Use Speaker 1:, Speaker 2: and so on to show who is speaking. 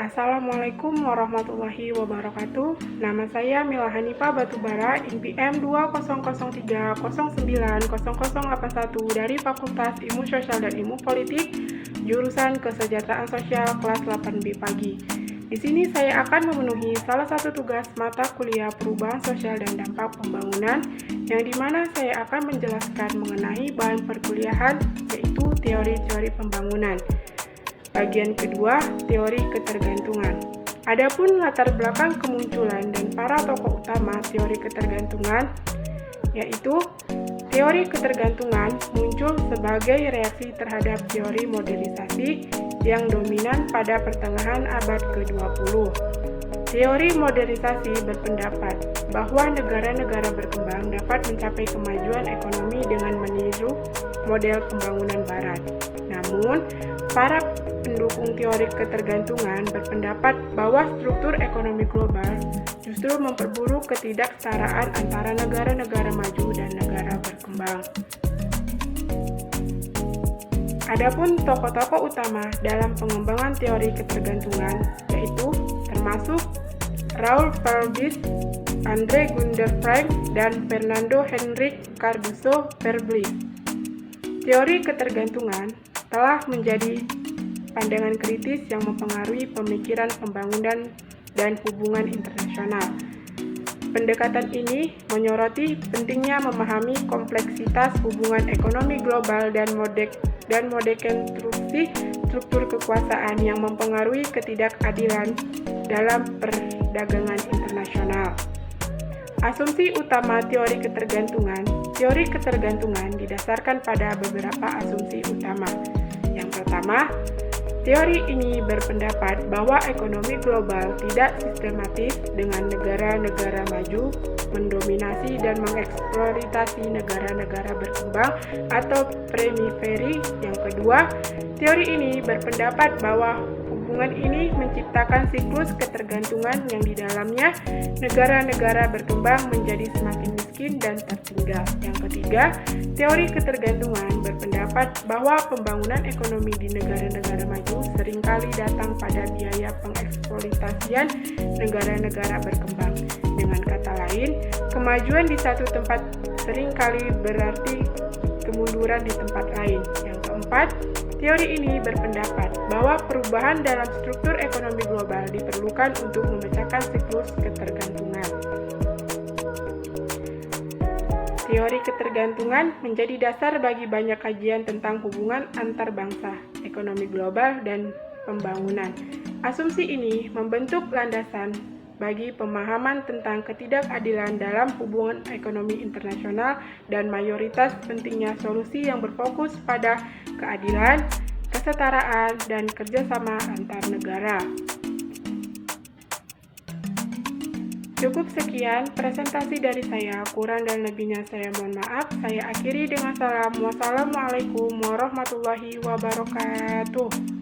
Speaker 1: Assalamualaikum warahmatullahi wabarakatuh. Nama saya Mila Hanifah Batubara, INPM 2003090081 dari Fakultas Ilmu Sosial dan Ilmu Politik, jurusan Kesejahteraan Sosial kelas 8B pagi. Di sini saya akan memenuhi salah satu tugas mata kuliah Perubahan Sosial dan Dampak Pembangunan, yang dimana saya akan menjelaskan mengenai bahan perkuliahan, yaitu teori-teori pembangunan. Bagian kedua, teori ketergantungan. Adapun latar belakang kemunculan dan para tokoh utama teori ketergantungan, yaitu teori ketergantungan muncul sebagai reaksi terhadap teori modernisasi yang dominan pada pertengahan abad ke-20. Teori modernisasi berpendapat bahwa negara-negara berkembang dapat mencapai kemajuan ekonomi dengan meniru model pembangunan barat. Namun, para pendukung teori ketergantungan berpendapat bahwa struktur ekonomi global justru memperburuk ketidaksetaraan antara negara-negara maju dan negara berkembang. Adapun tokoh-tokoh utama dalam pengembangan teori ketergantungan yaitu termasuk Raoul Faubus, Andre Gunder Frank, dan Fernando Henrique Cardoso Verbley. Teori ketergantungan telah menjadi pandangan kritis yang mempengaruhi pemikiran pembangunan dan hubungan internasional. Pendekatan ini menyoroti pentingnya memahami kompleksitas hubungan ekonomi global dan dekonstruksi struktur kekuasaan yang mempengaruhi ketidakadilan dalam perdagangan internasional. Asumsi utama teori ketergantungan didasarkan pada beberapa asumsi utama. Yang pertama, teori ini berpendapat bahwa ekonomi global tidak sistematis dengan negara-negara maju mendominasi dan mengeksploitasi negara-negara berkembang atau periferi. Yang kedua, teori ini berpendapat bahwa hubungan ini menciptakan siklus ketergantungan yang di dalamnya negara-negara berkembang menjadi semakin miskin dan tertinggal. Yang ketiga, teori ketergantungan berpendapat bahwa pembangunan ekonomi di negara-negara maju seringkali datang pada biaya pengeksploitasian negara-negara berkembang. Dengan kata lain, kemajuan di satu tempat seringkali berarti kemunduran di tempat lain. Yang keempat, teori ini berpendapat bahwa perubahan dalam struktur ekonomi global diperlukan untuk memecahkan siklus ketergantungan. Teori ketergantungan menjadi dasar bagi banyak kajian tentang hubungan antar bangsa, ekonomi global, dan pembangunan. Asumsi ini membentuk landasan bagi pemahaman tentang ketidakadilan dalam hubungan ekonomi internasional dan mayoritas pentingnya solusi yang berfokus pada keadilan, kesetaraan, dan kerjasama antar negara. Cukup sekian presentasi dari saya, kurang dan lebihnya saya mohon maaf. Saya akhiri dengan salam. Wassalamualaikum warahmatullahi wabarakatuh.